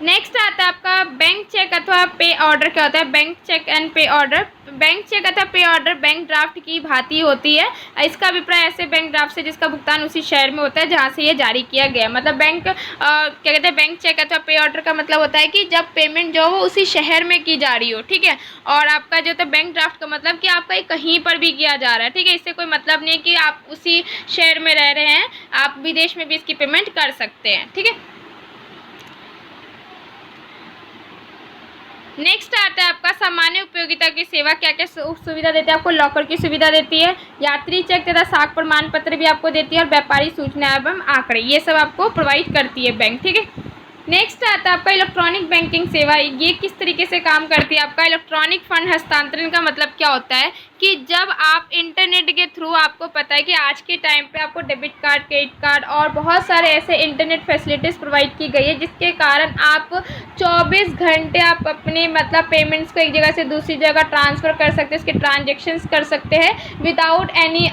नेक्स्ट आता है आपका बैंक चेक अथवा पे ऑर्डर। क्या होता है बैंक चेक एंड पे ऑर्डर? बैंक चेक अथवा पे ऑर्डर बैंक ड्राफ्ट की भांति होती है। इसका अभिप्राय ऐसे बैंक ड्राफ्ट से जिसका भुगतान उसी शहर में होता है जहां से ये जारी किया गया। मतलब बैंक क्या कहते हैं, बैंक चेक अथवा पे ऑर्डर का मतलब होता है कि जब पेमेंट जो हो उसी शहर में की जा रही हो, ठीक है। और आपका जो होता है बैंक ड्राफ्ट का मतलब कि आपका कहीं पर भी किया जा रहा है, ठीक है। इससे कोई मतलब नहीं कि आप उसी शहर में रह रहे हैं, आप विदेश में भी इसकी पेमेंट कर सकते हैं, ठीक है। नेक्स्ट आता है आपका सामान्य उपयोगिता की सेवा। क्या क्या सुविधा देते हैं आपको? लॉकर की सुविधा देती है, यात्री चेक तथा साख प्रमाण पत्र भी आपको देती है, और व्यापारी सूचना एवं आंकड़े, ये सब आपको प्रोवाइड करती है बैंक, ठीक है। नेक्स्ट आता है आपका इलेक्ट्रॉनिक बैंकिंग सेवा। ये किस तरीके से काम करती है? आपका इलेक्ट्रॉनिक फंड हस्तांतरण का मतलब क्या होता है कि जब आप इंटरनेट के थ्रू, आपको पता है कि आज के टाइम पे आपको डेबिट कार्ड, क्रेडिट कार्ड और बहुत सारे ऐसे इंटरनेट फैसिलिटीज़ प्रोवाइड की गई है जिसके कारण आप 24 घंटे आप अपने मतलब पेमेंट्स को एक जगह से दूसरी जगह ट्रांसफ़र कर सकते हैं, इसके ट्रांजेक्शन्स कर सकते हैं विदाउट एनी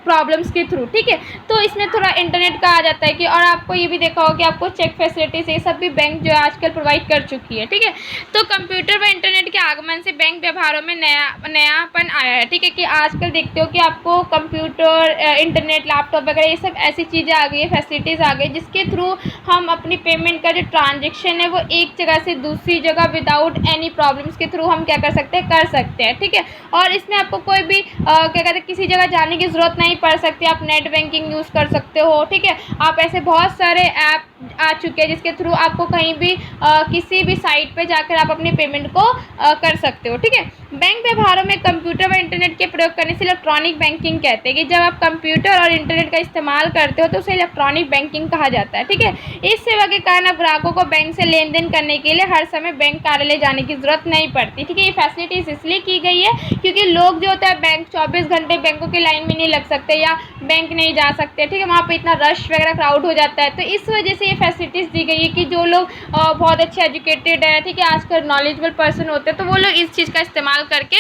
प्रॉब्लम्स के थ्रू, ठीक है। तो इसमें थोड़ा इंटरनेट का आ जाता है कि, और आपको ये भी देखा होगा कि आपको चेक फैसिलिटीज ये सब भी बैंक जो है आजकल प्रोवाइड कर चुकी है, ठीक है। तो कंप्यूटर व इंटरनेट के आगमन से बैंक व्यवहारों में नयापन आया है, ठीक है। कि आजकल देखते हो कि आपको कंप्यूटर, इंटरनेट, लैपटॉप वगैरह ये सब ऐसी चीज़ें आ गई है, फैसिलिटीज़ आ गई जिसके थ्रू हम अपनी पेमेंट का जो ट्रांजेक्शन है वो एक जगह से दूसरी जगह विदाउट एनी प्रॉब्लम्स के थ्रू हम क्या कर सकते हैं, ठीक है। और इसमें आपको कोई भी क्या कहते हैं किसी जगह जाने की ज़रूरत नहीं पढ़ सकती, आप नेट बैंकिंग यूज़ कर सकते हो, ठीक है। आप ऐसे बहुत सारे ऐप आ चुके हैं जिसके थ्रू आपको कहीं भी किसी भी साइट पे जाकर आप अपनी पेमेंट को कर सकते हो, ठीक है। बैंक व्यवहारों में कंप्यूटर व इंटरनेट के प्रयोग करने से इलेक्ट्रॉनिक बैंकिंग कहते हैं कि जब आप कंप्यूटर और इंटरनेट का इस्तेमाल करते हो तो उसे इलेक्ट्रॉनिक बैंकिंग कहा जाता है, ठीक है। इस सेवा के कारण अब ग्राहकों को बैंक से लेन देन करने के लिए हर समय बैंक कार्यालय जाने की जरूरत नहीं पड़ती, ठीक है। ये फैसिलिटीज इसलिए की गई है क्योंकि लोग जो होता है बैंक 24 घंटे बैंकों की लाइन में नहीं लग सकते या बैंक नहीं जा सकते, ठीक है। वहाँ पे इतना रश वगैरह क्राउड हो जाता है, तो इस वजह से ये फैसिलिटीज़ दी गई है कि जो लोग बहुत अच्छे एजुकेटेड है, ठीक है, आजकल नॉलेजेबल पर्सन होते हैं तो वो लोग इस चीज़ का इस्तेमाल करके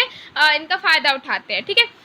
इनका फ़ायदा उठाते हैं, ठीक है।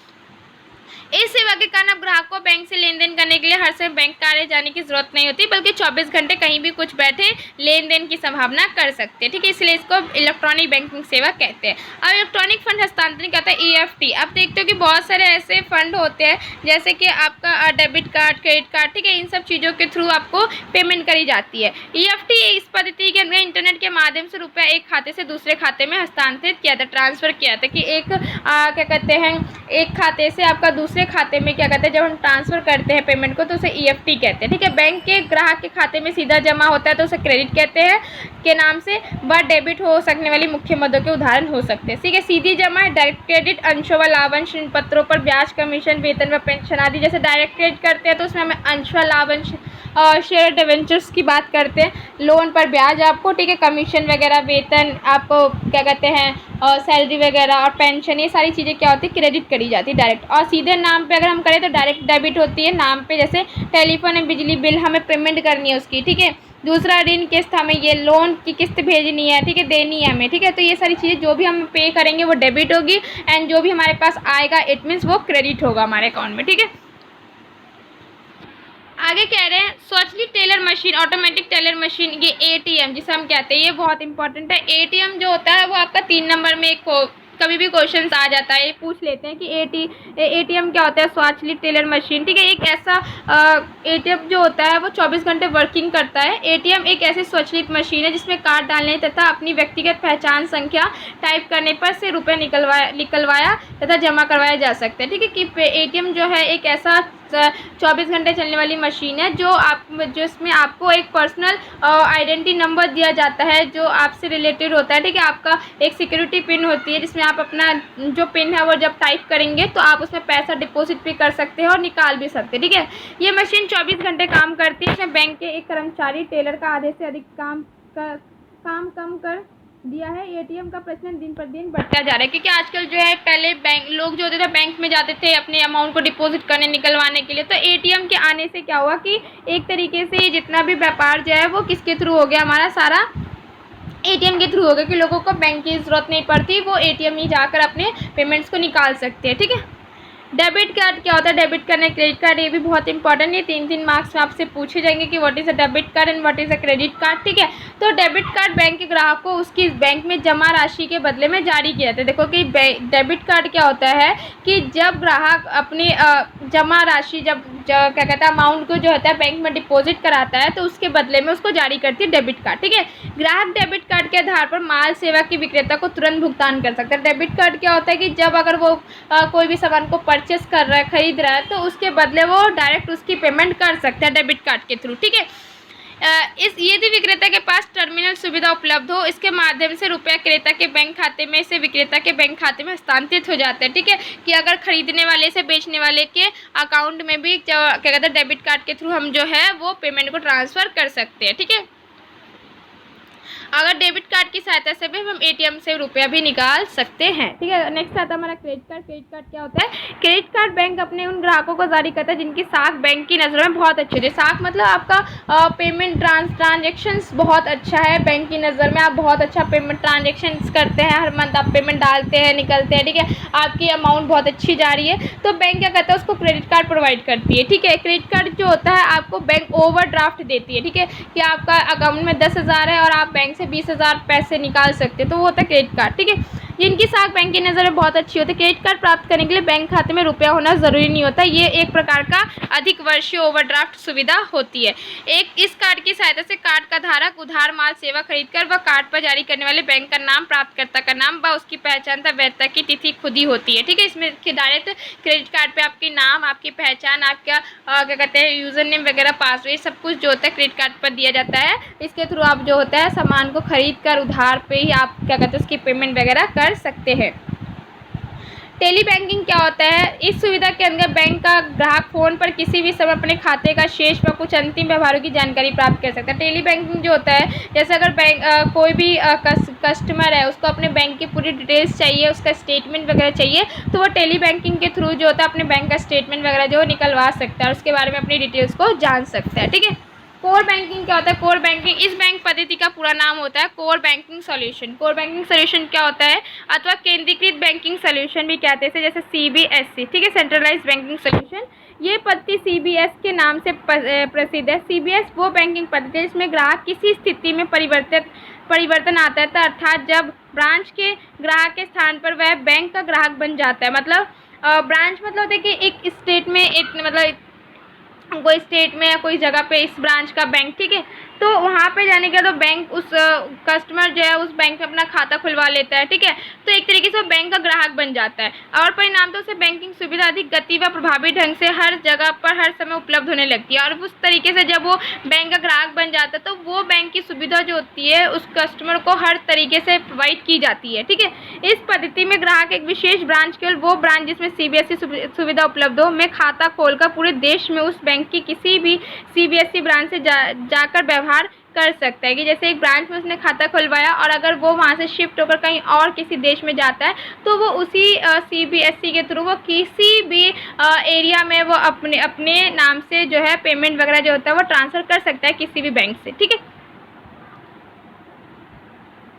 इस सेवा के कारण अब ग्राहक को बैंक से लेन देन करने के लिए हर समय बैंक कार्यालय जाने की जरूरत नहीं होती, बल्कि 24 घंटे कहीं भी कुछ बैठे लेन देन की संभावना कर सकते हैं, ठीक है। इसलिए इसको इलेक्ट्रॉनिक बैंकिंग सेवा कहते हैं। अब इलेक्ट्रॉनिक फंड हस्तांतरण कहता है EFT। अब देखते हो कि बहुत सारे ऐसे फंड होते हैं जैसे कि आपका डेबिट कार्ड, क्रेडिट कार्ड, ठीक है, इन सब चीज़ों के थ्रू आपको पेमेंट करी जाती है। EFT इस पद्धति के अंदर इंटरनेट के माध्यम से रुपया एक खाते से दूसरे खाते में हस्तांतरित किया था, ट्रांसफ़र किया था। कि एक क्या कहते हैं, एक खाते से आपका दूसरे खाते में क्या कहते हैं, जब हम ट्रांसफ़र करते हैं पेमेंट को तो उसे EFT कहते हैं, ठीक है। बैंक के ग्राहक के खाते में सीधा जमा होता है तो उसे क्रेडिट कहते हैं के नाम से, व डेबिट हो सकने वाली मुख्य मदों के उदाहरण हो सकते हैं, ठीक है। सीधी जमा, डायरेक्ट क्रेडिट, अंशों व लाभांश, ऋण पत्रों पर ब्याज, कमीशन, वेतन व पेंशन आदि। जैसे डायरेक्ट क्रेडिट करते हैं तो उसमें हमें अंश व लाभांश, शेयर डिवेंचर्स की बात करते हैं, लोन पर ब्याज आपको, ठीक है, कमीशन वगैरह, वेतन आपको क्या कहते हैं, सैलरी वगैरह और पेंशन, ये सारी चीज़ें क्या होती है, क्रेडिट करी जाती है डायरेक्ट। और सीधे नाम पे अगर हम करें तो डायरेक्ट डेबिट होती है नाम पे, जैसे टेलीफोन एंड बिजली बिल हमें पेमेंट करनी है उसकी, ठीक है। दूसरा ऋण किस्त, हमें ये लोन की किस्त भेजनी है, ठीक है, देनी है हमें, ठीक है। तो ये सारी चीज़ें जो भी हम पे करेंगे वो डेबिट होगी, एंड जो भी हमारे पास आएगा इट मीन्स वो क्रेडिट होगा हमारे अकाउंट में, ठीक है। आगे कह रहे हैं स्वचालित teller machine, automatic teller machine, ये ATM जिसे हम कहते हैं, ये बहुत इंपॉर्टेंट है। ATM जो होता है वो आपका 3 नंबर में एक कभी भी क्वेश्चंस आ जाता है, पूछ लेते हैं कि एटीएम क्या होता है, स्वचालित टेलर मशीन, ठीक है। एक ऐसा एटीएम जो होता है वो 24 घंटे वर्किंग करता है। एटीएम एक ऐसी स्वचालित मशीन है जिसमें कार्ड डालने तथा अपनी व्यक्तिगत पहचान संख्या टाइप करने पर से रुपये निकलवाया तथा जमा करवाया जा सकता है, ठीक है। कि एटीएम जो है एक ऐसा 24 घंटे चलने वाली मशीन है जिसमें आपको एक पर्सनल आइडेंटिटी नंबर दिया जाता है जो आपसे रिलेटेड होता है, ठीक है। आपका एक सिक्योरिटी पिन होती है जिसमें आप अपना जो पिन है वो जब टाइप करेंगे तो आप उसमें पैसा डिपॉजिट भी कर सकते हैं और निकाल भी सकते हैं, ठीक है। ये मशीन 24 घंटे काम करती है। इसमें बैंक के एक कर्मचारी टेलर का आधे से अधिक काम कम कर दिया है। एटीएम का प्रचलन दिन पर दिन बढ़ता जा रहा है, क्योंकि आजकल जो है पहले लोग जो होते थे बैंक में जाते थे अपने अमाउंट को डिपॉजिट करने निकलवाने के लिए, तो एटीएम के आने से क्या हुआ कि एक तरीके से ये जितना भी व्यापार जो है वो किसके थ्रू हो गया, हमारा सारा एटीएम के थ्रू हो गया, कि लोगों को बैंक की ज़रूरत नहीं पड़ती, वो एटीएम ही जाकर अपने पेमेंट्स को निकाल सकते हैं, ठीक है। डेबिट कार्ड क्या होता है, debit card and credit card, ये भी बहुत इंपॉर्टेंट है। 3 मार्क्स में आपसे पूछे जाएंगे कि what is a debit card and what is a credit card, ठीक है। तो डेबिट कार्ड बैंक के ग्राहक को उसकी बैंक में जमा राशि के बदले में जारी किया जाता है। देखो कि डेबिट कार्ड क्या होता है कि जब ग्राहक अपनी जमा राशि क्या कहता है अमाउंट को जो होता है बैंक में डिपॉजिट कराता है तो उसके बदले में उसको जारी करती है डेबिट कार्ड, ठीक है। ग्राहक डेबिट कार्ड के आधार पर माल सेवा के विक्रेता को तुरंत भुगतान कर सकता है। डेबिट कार्ड क्या होता है कि जब अगर वो कोई भी सामान को परचेस कर रहा है, खरीद रहा है, तो उसके बदले वो डायरेक्ट उसकी पेमेंट कर सकता है डेबिट कार्ड के थ्रू, ठीक है। यदि विक्रेता के पास टर्मिनल सुविधा उपलब्ध हो, इसके माध्यम से रुपया क्रेता के बैंक खाते में से विक्रेता के बैंक खाते में हस्तांतरित हो जाता है, ठीक है। कि अगर खरीदने वाले से बेचने वाले के अकाउंट में भी क्या कहते हैं डेबिट कार्ड के थ्रू हम जो है वो पेमेंट को ट्रांसफ़र कर सकते हैं, ठीक है। अगर डेबिट कार्ड की सहायता से भी हम एटीएम से रुपया भी निकाल सकते हैं, ठीक है। नेक्स्ट आता है हमारा क्रेडिट कार्ड। क्रेडिट कार्ड क्या होता है, क्रेडिट कार्ड बैंक अपने उन ग्राहकों को जारी करता है जिनकी साख बैंक की नज़र में बहुत अच्छी होती है। साख मतलब आपका पेमेंट ट्रांजेक्शन्स बहुत अच्छा है, बैंक की नज़र में आप बहुत अच्छा पेमेंट ट्रांजेक्शन्स करते हैं, हर मंथ आप पेमेंट डालते हैं निकलते हैं, ठीक है। आपकी अमाउंट बहुत अच्छी जा रही है तो बैंक क्या करता है उसको क्रेडिट कार्ड प्रोवाइड करती है, ठीक है। क्रेडिट कार्ड जो होता है आपको बैंक ओवरड्राफ्ट देती है, ठीक है। कि आपका अकाउंट में 10,000 है और आप बैंक से 20,000 पैसे निकाल सकते हैं, तो वो होता है क्रेडिट कार्ड, ठीक है। जिनकी साख बैंक की नज़र में बहुत अच्छी होती है, क्रेडिट कार्ड प्राप्त करने के लिए बैंक खाते में रुपया होना ज़रूरी नहीं होता। ये एक प्रकार का अधिक वर्षीय ओवरड्राफ्ट सुविधा होती है। इस कार्ड की सहायता से कार्ड का धारक उधार माल सेवा खरीदकर वह कार्ड पर जारी करने वाले बैंक का नाम, प्राप्तकर्ता का नाम व उसकी पहचान तथा वैधता की तिथि खुद ही होती है, ठीक है। इसमें डायरेक्ट क्रेडिट कार्ड पे आपके नाम, आपकी पहचान, आपका क्या कहते हैं यूज़र नेम वगैरह, पासवर्ड, सब कुछ जो होता है क्रेडिट कार्ड पर दिया जाता है। इसके थ्रू आप जो होता है सामान को खरीद कर उधार पे ही आप क्या कहते हैं उसकी पेमेंट वगैरह कर सकते हैं। टेली बैंकिंग क्या होता है, इस सुविधा के अंदर बैंक का ग्राहक फ़ोन पर किसी भी समय अपने खाते का शेष व कुछ अंतिम व्यवहारों की जानकारी प्राप्त कर सकता है। टेली बैंकिंग जो होता है, जैसे अगर बैंक कोई भी कस्टमर है उसको अपने बैंक की पूरी डिटेल्स चाहिए, उसका स्टेटमेंट वगैरह चाहिए, तो वो टेली बैंकिंग के थ्रू जो होता है अपने बैंक का स्टेटमेंट वगैरह जो निकलवा सकता है और उसके बारे में अपनी डिटेल्स को जान सकता है, ठीक है। कोर बैंकिंग क्या होता है, कोर बैंकिंग इस बैंक पद्धति का पूरा नाम होता है core banking solution. Core banking solution क्या होता है, अथवा केंद्रीकृत बैंकिंग सॉल्यूशन भी कहते हैं, जैसे सीबीएसई, ठीक है, सेंट्रलाइज्ड बैंकिंग सॉल्यूशन। ये पद्धति सीबीएस के नाम से प्रसिद्ध है। सीबीएस वो बैंकिंग पद्धति है जिसमें ग्राहक किसी स्थिति में परिवर्तन आता है, अर्थात जब ब्रांच के ग्राहक के स्थान पर वह बैंक का ग्राहक बन जाता है। मतलब ब्रांच मतलब देखिए एक स्टेट में एक मतलब कोई स्टेट में या कोई जगह पे इस ब्रांच का बैंक, ठीक है, तो वहाँ पे जाने के तो बैंक उस कस्टमर जो है उस बैंक में अपना खाता खुलवा लेता है, ठीक है। तो एक तरीके से वो बैंक का ग्राहक बन जाता है और परिणाम तो उसे बैंकिंग सुविधा अधिक गति व प्रभावी ढंग से हर जगह पर हर समय उपलब्ध होने लगती है। और उस तरीके से जब वो बैंक का ग्राहक बन जाता है तो वो बैंक की सुविधा जो होती है उस कस्टमर को हर तरीके से प्रोवाइड की जाती है, ठीक है। इस पद्धति में ग्राहक एक विशेष ब्रांच, केवल वो ब्रांच जिसमें सीबीएसई सुविधा उपलब्ध हो, में खाता खोलकर पूरे देश में उस बैंक की किसी भी सीबीएसई ब्रांच से जाकर व्यवहार कर सकता है। कि जैसे एक ब्रांच में उसने खाता खुलवाया और अगर वो वहाँ से शिफ्ट होकर कहीं और किसी देश में जाता है तो वो उसी सीबीएसई के थ्रू वो किसी भी एरिया में वो अपने नाम से जो है पेमेंट वगैरह जो होता है वो ट्रांसफ़र कर सकता है किसी भी बैंक से, ठीक है।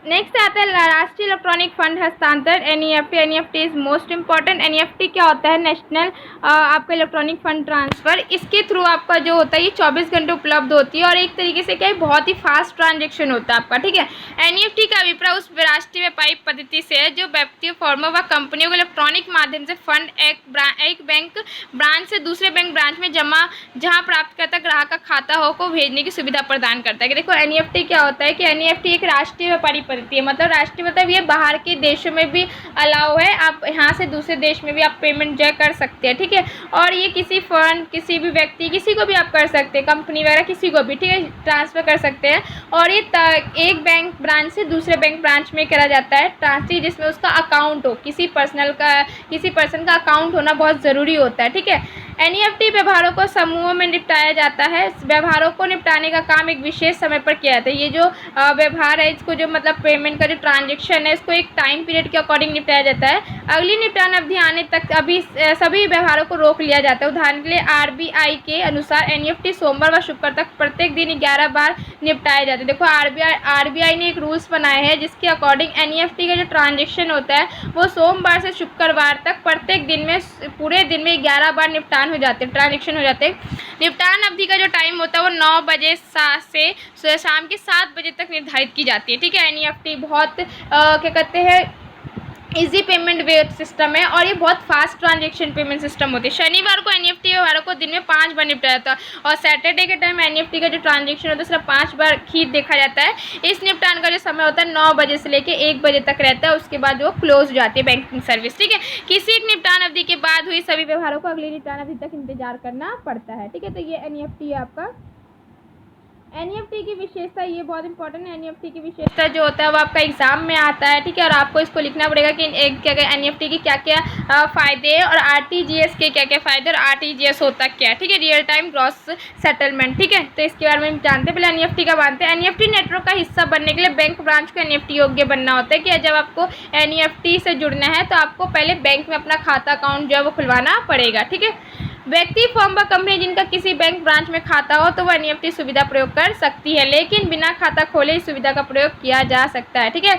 नेक्स्ट आता है राष्ट्रीय इलेक्ट्रॉनिक फंड हस्तांतरण, NEFT. NEFT is most important. NEFT क्या होता है? नेशनल आपका इलेक्ट्रॉनिक फंड ट्रांसफ़र। इसके थ्रू आपका जो होता है ये 24 घंटे उपलब्ध होती है और एक तरीके से क्या है, बहुत ही फास्ट ट्रांजेक्शन होता है आपका, ठीक है। एनईएफटी का अभिप्राय उस राष्ट्रीय व्यापारिक पद्धति से है जो व्यक्तियों, फर्मों व कंपनियों को इलेक्ट्रॉनिक माध्यम से फंड एक बैंक ब्रांच से दूसरे बैंक ब्रांच में जमा, जहां प्राप्तकर्ता ग्राहक का खाता हो, को भेजने की सुविधा प्रदान करता है। कि देखो एनईएफटी क्या होता है कि एनईएफटी एक राष्ट्रीय व्यापारिक पद्धति है। मतलब राष्ट्रीय मतलब ये बाहर के देशों में भी अलाउ है, आप यहाँ से दूसरे देश में भी आप पेमेंट जो कर सकते हैं, ठीक है। और ये किसी फंड, किसी भी व्यक्ति, किसी को भी आप कर सकते हैं, कंपनी वगैरह किसी को भी, ठीक है, ट्रांसफ़र कर सकते हैं। और ये एक बैंक ब्रांच से दूसरे बैंक ब्रांच में करा जाता है ट्रांसफर, जिसमें उसका अकाउंट हो, किसी पर्सन का अकाउंट होना बहुत ज़रूरी होता है, ठीक है। एनईएफटी व्यवहारों को समूहों में निपटाया जाता है। व्यवहारों को निपटाने का काम एक विशेष समय पर किया जाता है। ये जो व्यवहार है, इसको जो मतलब पेमेंट का जो ट्रांजैक्शन है, इसको एक टाइम पीरियड के अकॉर्डिंग निपटाया जाता है। अगली निपटान अवधि आने तक अभी सभी व्यवहारों को रोक लिया जाता है। उदाहरण के लिए आरबीआई के अनुसार एनईएफटी सोमवार व शुक्रवार तक प्रत्येक दिन 11 बार निपटाए जाते हैं। देखो आरबीआई ने एक रूल्स बनाए हैं जिसके अकॉर्डिंग एनईएफटी का जो ट्रांजेक्शन होता है वो सोमवार से शुक्रवार तक प्रत्येक दिन में, पूरे दिन में 11 बार निपटान हो जाते हैं, ट्रांजेक्शन हो जाते हैं। निपटान अवधि का जो टाइम होता है वो 9 बजे से शाम के 7 बजे तक निर्धारित की जाती है, ठीक है। एनईएफटी बहुत क्या कहते हैं, इजी पेमेंट वे सिस्टम है और ये बहुत फास्ट ट्रांजेक्शन पेमेंट सिस्टम होती है। शनिवार को एनईएफटी व्यवहारों को दिन में 5 बार निपटाया जाता है और सैटरडे के टाइम एनईएफटी का जो ट्रांजेक्शन होता है सिर्फ 5 बार ही देखा जाता है। इस निपटान का जो समय होता है 9 बजे से लेकर 1 बजे तक रहता है, उसके बाद वो क्लोज हो जाती है बैंकिंग सर्विस, ठीक है। किसी एक निपटान अवधि के बाद हुई सभी व्यवहारों को अगली निपटान अवधि तक इंतजार करना पड़ता है, ठीक है। तो ये एनईएफटी है आपका। एनईएफटी की विशेषता, ये बहुत इंपॉर्टेंट है। एनईएफटी की विशेषता जो होता है वो आपका एग्जाम में आता है, ठीक है। और आपको इसको लिखना पड़ेगा कि क्या क्या एनईएफटी की क्या क्या फ़ायदे हैं और आरटीजीएस के क्या क्या फ़ायदे और आरटीजीएस होता क्या है, ठीक है। रियल टाइम ग्रॉस सेटलमेंट, ठीक है। तो इसके बारे में हम जानते हैं। पहले एनईएफटी का मानते हैं। एनईएफटी नेटवर्क का हिस्सा बनने के लिए बैंक ब्रांच को एनईएफटी योग्य बनना होता है। कि जब आपको एनईएफटी से जुड़ना है तो आपको पहले बैंक में अपना खाता अकाउंट जो है वो खुलवाना पड़ेगा, ठीक है। व्यक्ति, फर्म व कंपनी जिनका किसी बैंक ब्रांच में खाता हो तो वह एनईएफटी सुविधा प्रयोग कर सकती है, लेकिन बिना खाता खोले इस सुविधा का प्रयोग किया जा सकता है, ठीक है।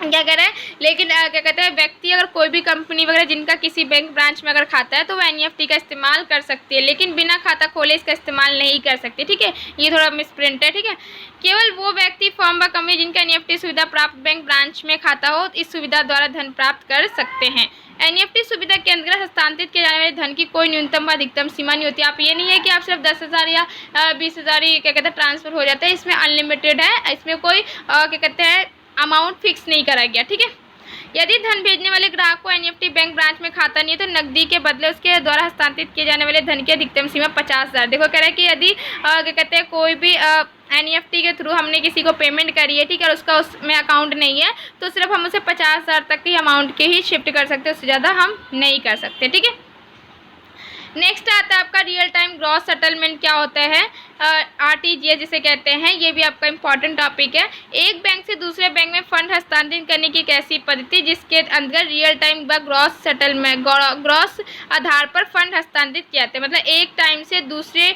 क्या कह रहे हैं, लेकिन क्या कहते हैं, व्यक्ति अगर कोई भी कंपनी वगैरह जिनका किसी बैंक ब्रांच में अगर खाता है तो वह एनईएफटी का इस्तेमाल कर सकती है, लेकिन बिना खाता खोले इसका इस्तेमाल नहीं कर सकती, ठीक है। ये थोड़ा मिसप्रिंट है, ठीक है। केवल वो व्यक्ति, फर्म व कंपनी जिनका एनईएफटी सुविधा प्राप्त बैंक ब्रांच में खाता हो इस सुविधा द्वारा धन प्राप्त कर सकते हैं। एनईएफटी सुविधा के अंतर्गत हस्तांतरित किए जाने वाले धन की कोई न्यूनतम व अधिकतम सीमा नहीं होती। आप ये नहीं है कि आप सिर्फ 10,000 या 20,000 ही क्या कहते हैं ट्रांसफ़र हो जाता है। इसमें अनलिमिटेड है, इसमें कोई क्या कहते हैं अमाउंट फिक्स नहीं करा गया, ठीक है। यदि धन भेजने वाले ग्राहक को एनईएफटी बैंक ब्रांच में खाता नहीं है तो नकदी के बदले उसके द्वारा हस्तांतरित किए जाने वाले धन की अधिकतम सीमा 50,000। देखो कह रहा है कि यदि क्या कहते हैं कोई भी एनईएफटी के थ्रू हमने किसी को पेमेंट करी है, ठीक है, और उसका उसमें अकाउंट नहीं है तो सिर्फ हम उसे 50,000 तक की अमाउंट के ही शिफ्ट कर सकते हैं, उससे ज़्यादा हम नहीं कर सकते, ठीक है। नेक्स्ट आता है आपका रियल टाइम ग्रॉस सेटलमेंट। क्या होता है? आरटीजीएस जिसे कहते हैं, ये भी आपका इंपॉर्टेंट टॉपिक है। एक बैंक से दूसरे बैंक में फंड हस्तांतरित करने की एक ऐसी पद्धति जिसके अंदर रियल टाइम व ग्रॉस सेटलमेंट, ग्रॉस आधार पर फंड हस्तांतरित किए जाते हैं। मतलब एक टाइम से दूसरे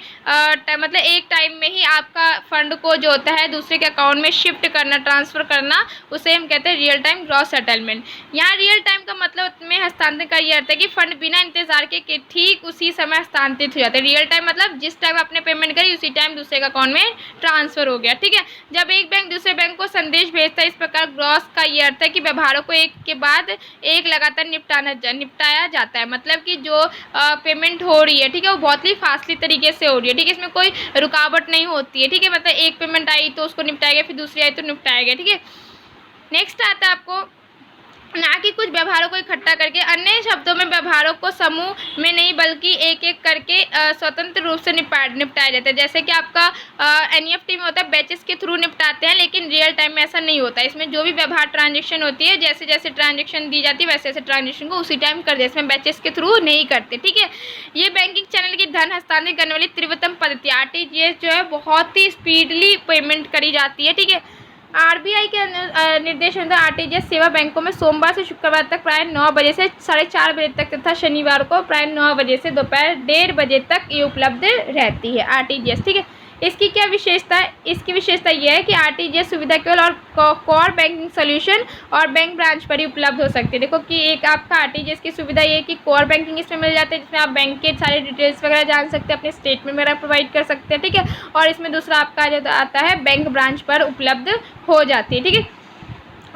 मतलब एक टाइम में ही आपका फंड को जो होता है दूसरे के अकाउंट में शिफ्ट करना, ट्रांसफ़र करना, उसे हम कहते हैं रियल टाइम ग्रॉस सेटलमेंट। यहाँ रियल टाइम का मतलब में हस्तांतरण का ये अर्थ है कि फंड बिना इंतजार के ठीक उसी समय हस्तांतरित हो जाते हैं। रियल टाइम मतलब जिस टाइम आपने पेमेंट करी उसी टाइम दूसरे का अकाउंट में ट्रांसफर हो गया, ठीक है। जब एक बैंक दूसरे बैंक को संदेश भेजता है, इस प्रकार ग्रॉस का ये अर्थ है कि व्यवहारों को एक के बाद एक लगातार निपटाया जाता है। मतलब कि जो पेमेंट हो रही है, ठीक है, वो बहुत ही फास्टली तरीके से हो रही है, ठीक है, इसमें कोई रुकावट नहीं होती है, ठीक है। मतलब एक पेमेंट आई तो उसको निपटाया गया, फिर दूसरी आई तो निपटाया गया, ठीक है। नेक्स्ट आता है आपको ना कि कुछ व्यवहारों को इकट्ठा करके, अन्य शब्दों में व्यवहारों को समूह में नहीं बल्कि एक एक करके स्वतंत्र रूप से निपटाया जाता है। जैसे कि आपका एनईएफटी में होता है बैचेस के थ्रू निपटाते हैं, लेकिन रियल टाइम में ऐसा नहीं होता है। इसमें जो भी व्यवहार ट्रांजेक्शन होती है, जैसे जैसे ट्रांजेक्शन दी जाती है वैसे वैसे ट्रांजेक्शन को उसी टाइम कर दे, इसमें बैचेस के थ्रू नहीं करते, ठीक है। ये बैंकिंग चैनल की धन हस्तांतरित करने वाली तीव्रतम पद्धति आरटीजीएस जो है बहुत ही स्पीडली पेमेंट करी जाती है, ठीक है। आरबीआई के निर्देश अनुसार आरटीजीएस सेवा बैंकों में सोमवार से शुक्रवार तक प्राय 9 बजे से 4:30 बजे तक तथा शनिवार को प्राय 9 बजे से दोपहर 1:30 बजे तक ये उपलब्ध रहती है आरटीजीएस, ठीक है। इसकी क्या विशेषता है? इसकी विशेषता ये है कि आरटीजीएस सुविधा केवल और कोर बैंकिंग सोल्यूशन और बैंक ब्रांच पर ही उपलब्ध हो सकती है। देखो कि एक आपका आरटीजीएस की सुविधा ये है कि कोर बैंकिंग इसमें मिल जाता है, जिसमें आप बैंक के सारे डिटेल्स वगैरह जान सकते हैं, अपने स्टेटमेंट वगैरह प्रोवाइड कर सकते हैं, ठीक है। और इसमें दूसरा आपका जो आता है बैंक ब्रांच पर उपलब्ध हो जाती है, ठीक है।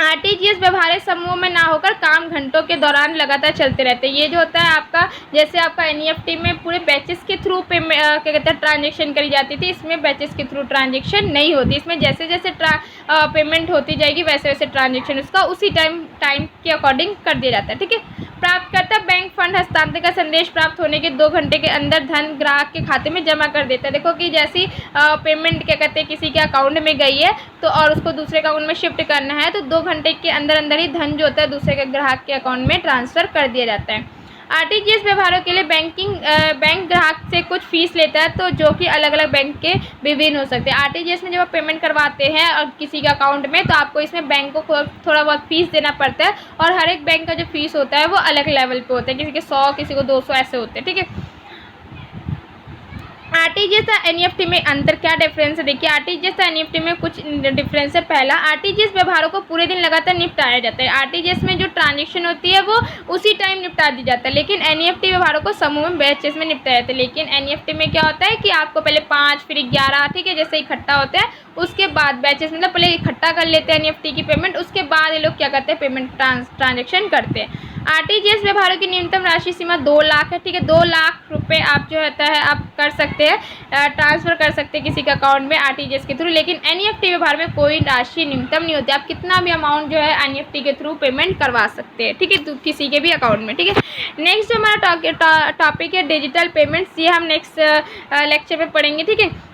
आरटीजीएस व्यवहार्य समूह में ना होकर काम घंटों के दौरान लगातार चलते रहते हैं। ये जो होता है आपका, जैसे आपका एनईएफटी में पूरे बैचेस के थ्रू क्या कहते हैं ट्रांजेक्शन करी जाती थी, इसमें बैचेस के थ्रू ट्रांजेक्शन नहीं होती। इसमें जैसे जैसे पेमेंट होती जाएगी वैसे वैसे ट्रांजेक्शन उसका उसी टाइम के अकॉर्डिंग कर दिया जाता है, ठीक है। प्राप्तकर्ता बैंक फंड हस्तांतरण का संदेश प्राप्त होने के 2 घंटे के अंदर धन ग्राहक के खाते में जमा कर देता है। देखो कि जैसी पेमेंट क्या कहते हैं किसी के अकाउंट में गई है तो और उसको दूसरे अकाउंट में शिफ्ट करना है तो 2 घंटे के अंदर अंदर ही धन जो होता है दूसरे के ग्राहक के अकाउंट में ट्रांसफ़र कर दिया जाता है। आरटीजीएस व्यवहारों के लिए बैंक ग्राहक से कुछ फीस लेता है, तो जो कि अलग अलग बैंक के विभिन्न हो सकते हैं। आरटीजीएस में जब आप पेमेंट करवाते हैं और किसी के अकाउंट में तो आपको इसमें बैंक को थोड़ा बहुत फीस देना पड़ता है, और हर एक बैंक का जो फीस होता है वो अलग लेवल पे होता है, किसी के 100 किसी को 200 ऐसे होते हैं, ठीक है। आरटीजीएस और एनईएफटी में अंतर क्या डिफरेंस है? देखिए आरटीजीएस और एनईएफटी में कुछ डिफरेंस है। पहला, आरटीजीएस व्यवहारों को पूरे दिन लगातार निपटाया जाता है। आरटीजीएस में जो ट्रांजेक्शन होती है वो उसी टाइम निपटा दी जाता है, लेकिन एनईएफटी व्यवहारों को समूह में बैचेस में निपटाया जाता है। लेकिन एनईएफटी में क्या होता है कि आपको पहले 5 फिर 11, ठीक है, जैसे इकट्ठा होता है उसके बाद बैचेस मतलब पहले इकट्ठा कर लेते हैं एनईएफटी की पेमेंट, उसके बाद ये लोग क्या करते हैं पेमेंट ट्रांजेक्शन करते हैं। आरटीजीएस व्यवहारों की न्यूनतम राशि सीमा 2 लाख है, ठीक है। 2 लाख रुपए आप जो होता है आप कर सकते हैं, ट्रांसफ़र कर सकते हैं किसी के अकाउंट में आरटीजीएस के थ्रू। लेकिन एनईएफटी व्यवहार में कोई राशि न्यूनतम नहीं होती, आप कितना भी अमाउंट जो है एनईएफटी के थ्रू पेमेंट करवा सकते हैं, ठीक है, किसी के भी अकाउंट में, ठीक है। नेक्स्ट जो हमारा टॉपिक है डिजिटल पेमेंट्स, ये हम नेक्स्ट लेक्चर में पढ़ेंगे, ठीक है।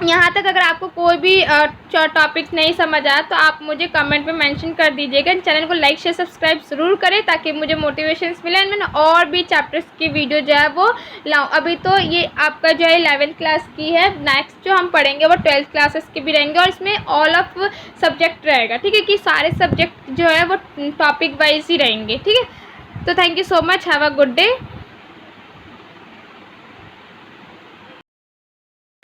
यहाँ तक अगर आपको कोई भी टॉपिक नहीं समझ आया तो आप मुझे कमेंट में मेंशन कर दीजिएगा। चैनल को लाइक शेयर सब्सक्राइब ज़रूर करें ताकि मुझे मोटिवेशंस मिले, मैंने और भी चैप्टर्स की वीडियो जो है वो लाऊं। अभी तो ये आपका जो है 11th क्लास की है, नेक्स्ट जो हम पढ़ेंगे वो 12th क्लासेस की भी रहेंगे, और इसमें ऑल ऑफ सब्जेक्ट रहेगा, ठीक है, कि सारे सब्जेक्ट जो है वो टॉपिक वाइज ही रहेंगे, ठीक है। तो thank you so much, have a good day.